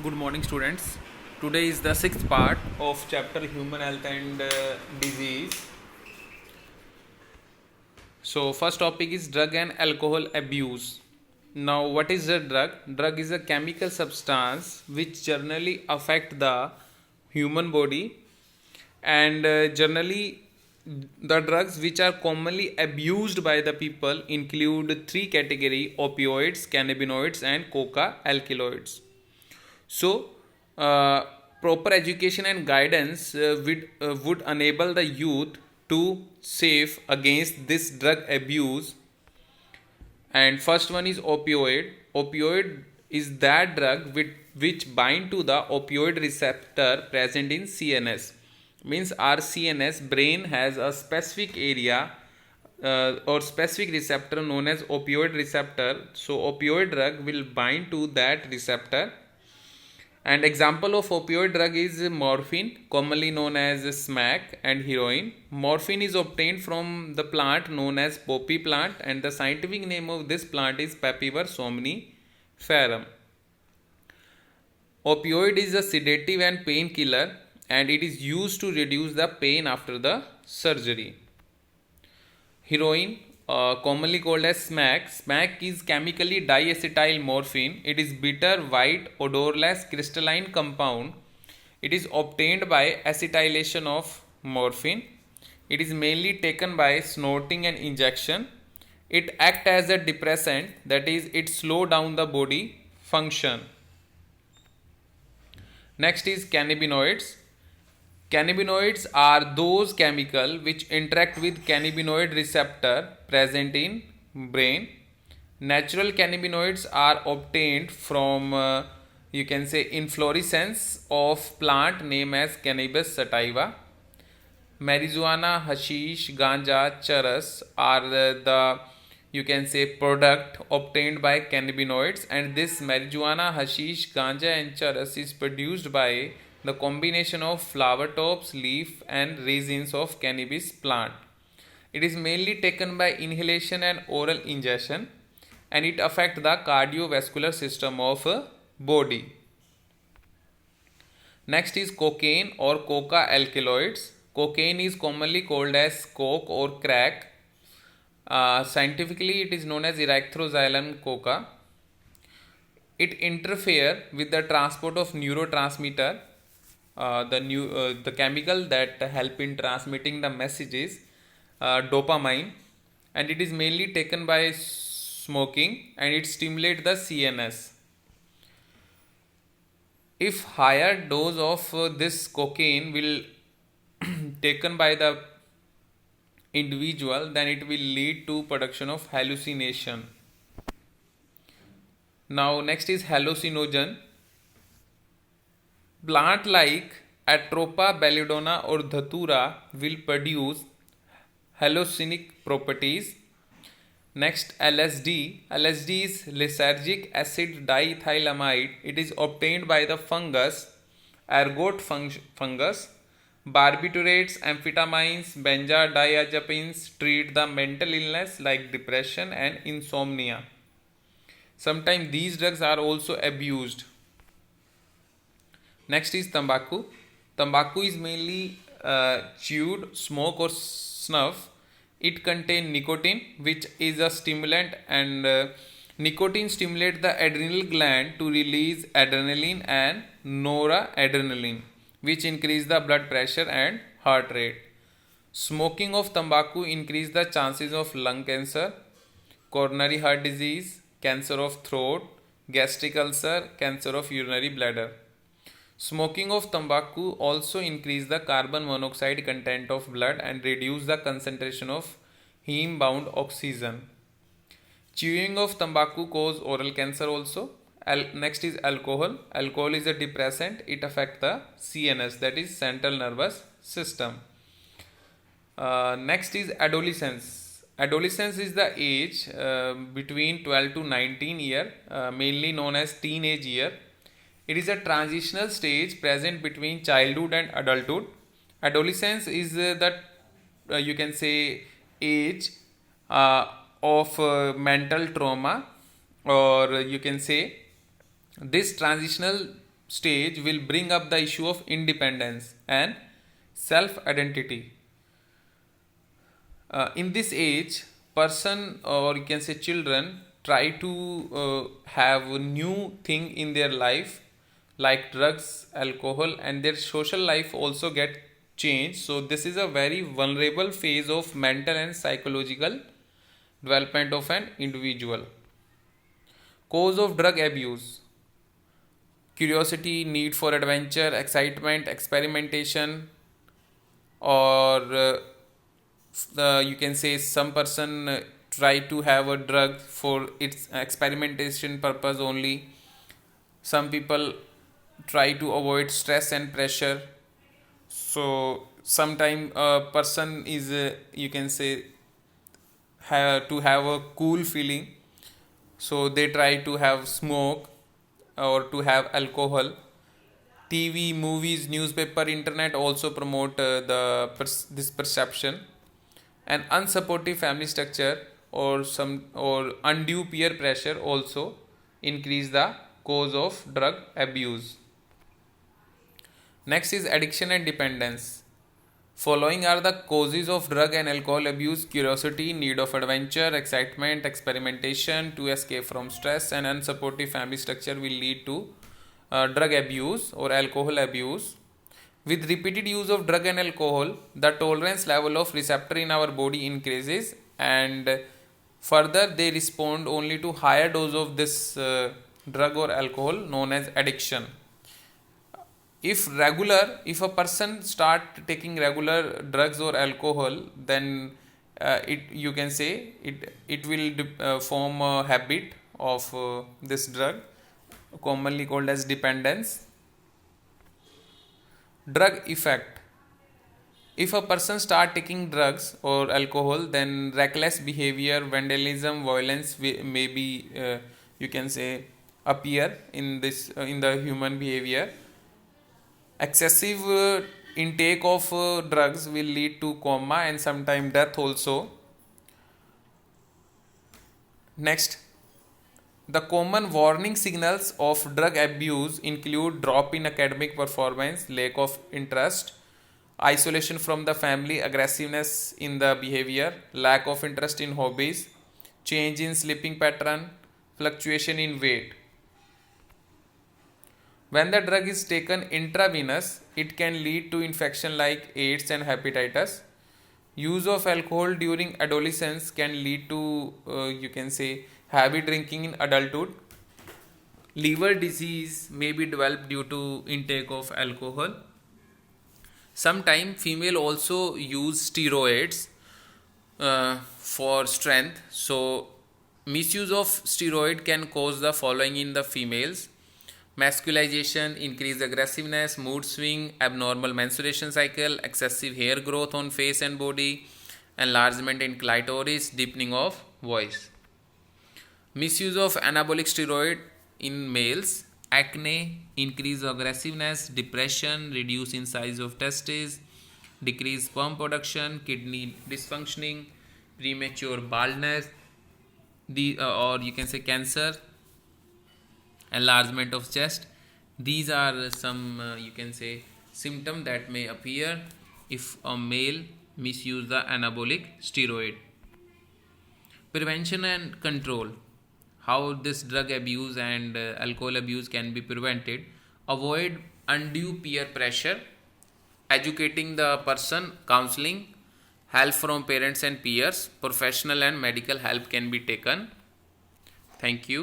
Good morning, students. Today is the sixth part of chapter Human Health and Disease. So, first topic is drug and alcohol abuse. Now, what is a drug? Drug is a chemical substance which generally affect the human body, and generally the drugs which are commonly abused by the people include three category: opioids, cannabinoids, and coca alkaloids. So, uh, proper education and guidance would enable the youth to save against this drug abuse. And first one is opioid. Opioid is that drug which bind to the opioid receptor present in CNS. Means our CNS brain has a specific area or specific receptor known as opioid receptor. So opioid drug will bind to that receptor, and example of opioid drug is morphine, commonly known as smack, and heroin. Morphine is obtained from the plant known as poppy plant, and the scientific name of this plant is Papaver somniferum. Opioid is a sedative and painkiller, and it is used to reduce the pain after the surgery. Heroin, commonly called as smack. Smack is chemically diacetyl morphine. It is bitter, white, odorless, crystalline compound. It is obtained by acetylation of morphine. It is mainly taken by snorting and injection. It acts as a depressant, that is, it slow down the body function. Next is cannabinoids. Cannabinoids are those chemical which interact with cannabinoid receptor present in brain. Natural cannabinoids are obtained from you can say inflorescence of plant named as Cannabis sativa. Marijuana, hashish, ganja, charas are the you can say product obtained by cannabinoids, and this marijuana, hashish, ganja, and charas is produced by the combination of flower tops, leaf, and resins of cannabis plant. It is mainly taken by inhalation and oral ingestion, and it affects the cardiovascular system of body. Next is cocaine or coca alkaloids. Cocaine is commonly called as coke or crack. Scientifically, it is known as erythroxylum coca. It interfere with the transport of neurotransmitter, the chemical that help in transmitting the messages, dopamine, and it is mainly taken by smoking, and it stimulate the CNS. If higher dose of this cocaine will taken by the individual, then it will lead to production of hallucination. Now next is hallucinogen. Plant like Atropa belladonna or Dhatura will produce hallucinogenic properties. Next, LSD. LSD is lysergic acid diethylamide. It is obtained by the fungus, ergot fungus. Barbiturates, amphetamines, benzodiazepines treat the mental illness like depression and insomnia. Sometimes these drugs are also abused. Next is tobacco. Tobacco is mainly chewed, smoke, or snuff. It contains nicotine, which is a stimulant, and nicotine stimulates the adrenal gland to release adrenaline and noradrenaline, which increase the blood pressure and heart rate. Smoking of tobacco increase the chances of lung cancer, coronary heart disease, cancer of throat, gastric ulcer, cancer of urinary bladder. Smoking of tobacco also increase the carbon monoxide content of blood and reduce the concentration of heme-bound oxygen. Chewing of tobacco cause oral cancer also. Next is alcohol. Alcohol is a depressant. It affects the CNS, that is central nervous system. Next is adolescence. Adolescence is the age between 12 to 19 year, mainly known as teenage year. It is a transitional stage present between childhood and adulthood. Adolescence is that you can say age of mental trauma, or you can say this transitional stage will bring up the issue of independence and self identity. In this age, person or you can say children try to have a new thing in their life like drugs, alcohol, and their social life also get changed. So this is a very vulnerable phase of mental and psychological development of an individual. Cause of drug abuse: curiosity, need for adventure, excitement, experimentation, or you can say some person try to have a drug for its experimentation purpose only. Some people try to avoid stress and pressure. So sometime a person is you can say to have a cool feeling, so they try to have smoke or to have alcohol. TV, movies, newspaper, internet also promote this perception. An unsupportive family structure or undue peer pressure also increase the cause of drug abuse. Next is addiction and dependence. Following are the causes of drug and alcohol abuse: curiosity, need of adventure, excitement, experimentation to escape from stress, and unsupportive family structure will lead to drug abuse or alcohol abuse. With repeated use of drug and alcohol, the tolerance level of receptor in our body increases, and further they respond only to higher dose of this drug or alcohol, known as addiction. If a person start taking regular drugs or alcohol, then it you can say it will form a habit of this drug, commonly called as dependence. Drug effect: if a person start taking drugs or alcohol, then reckless behavior, vandalism, violence may be you can say appear in this in the human behavior. Excessive intake of drugs will lead to coma and sometimes death also. Next, the common warning signals of drug abuse include drop in academic performance, lack of interest, isolation from the family, aggressiveness in the behavior, lack of interest in hobbies, change in sleeping pattern, fluctuation in weight. When the drug is taken intravenous, it can lead to infection like AIDS and hepatitis. Use of alcohol during adolescence can lead to you can say heavy drinking in adulthood. Liver disease may be developed due to intake of alcohol. Sometimes female also use steroids for strength. So misuse of steroid can cause the following in the females: masculization, increased aggressiveness, mood swing, abnormal menstruation cycle, excessive hair growth on face and body, enlargement in clitoris, deepening of voice. Misuse of anabolic steroid in males: acne, increased aggressiveness, depression, reduce in size of testes, decreased sperm production, kidney dysfunctioning, premature baldness, or you can say cancer, enlargement of chest. These are some you can say symptoms that may appear if a male misuse the anabolic steroid. Prevention and control: how this drug abuse and alcohol abuse can be prevented. Avoid undue peer pressure, educating the person, counseling, help from parents and peers, professional and medical help can be taken. Thank you.